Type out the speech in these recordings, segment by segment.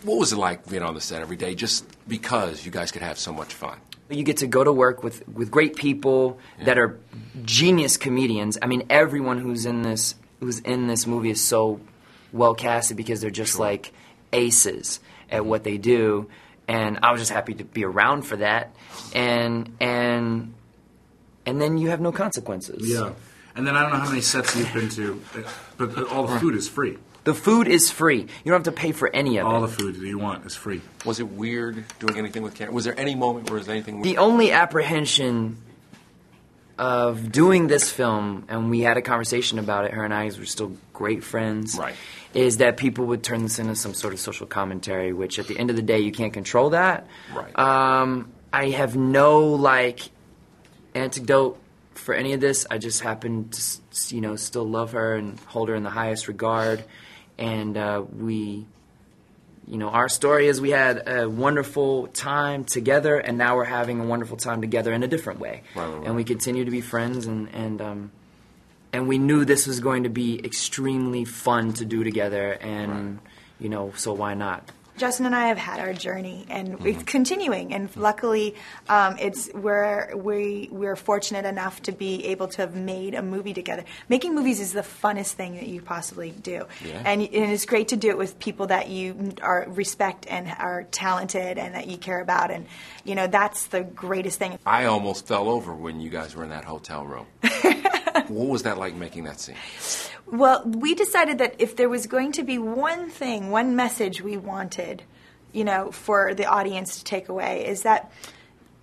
What was it like being on the set every day, just because you guys could have so much fun? You get to go to work with great people that are genius comedians. I mean, everyone who's in this movie is so well casted because they're just like aces at what they do, and I was just happy to be around for that. And then you have no consequences. Yeah, and then I don't know how many sets you've been to, but all the food is free. The food is free. You don't have to pay for any of it. All the food that you want is free. Was it weird doing anything with camera? Was there any moment where there was anything weird? The only apprehension of doing this film, and we had a conversation about it, her and I, because we're still great friends, right, is that people would turn this into some sort of social commentary, which at the end of the day, you can't control that. Right. I have no, antidote for any of this. I just happen to, still love her and hold her in the highest regard. And our story is we had a wonderful time together, and now we're having a wonderful time together in a different way. Right. And we continue to be friends, and we knew this was going to be extremely fun to do together, and, so why not? Justin and I have had our journey, and it's continuing. And luckily, we're fortunate enough to be able to have made a movie together. Making movies is the funnest thing that you possibly do, and it's great to do it with people that you respect and are talented and that you care about. And that's the greatest thing. I almost fell over when you guys were in that hotel room. What was that like, making that scene? Well, we decided that if there was going to be one message we wanted, for the audience to take away, is that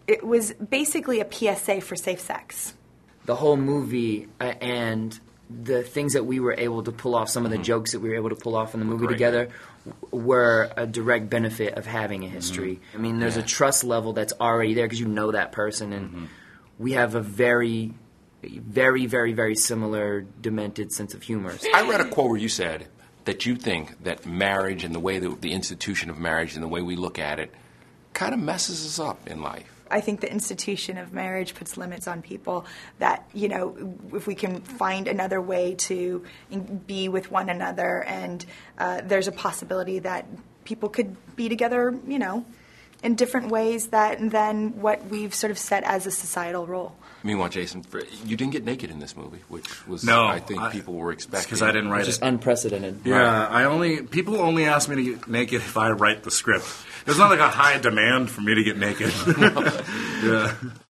it was basically a PSA for safe sex. The whole movie and the things that we were able to pull off, some of the jokes that we were able to pull off in the movie together, were a direct benefit of having a history. I mean, there's a trust level that's already there because you know that person, and we have a very, very, very, very similar demented sense of humor. I read a quote where you said that you think that marriage and the way that the institution of marriage and the way we look at it kind of messes us up in life. I think the institution of marriage puts limits on people that, if we can find another way to be with one another, and there's a possibility that people could be together, in different ways than what we've sort of set as a societal role. Meanwhile, Jason, you didn't get naked in this movie, which was, I think people were expecting. Because I didn't write it. Just unprecedented. Yeah, people only ask me to get naked if I write the script. There's not like a high demand for me to get naked. Yeah.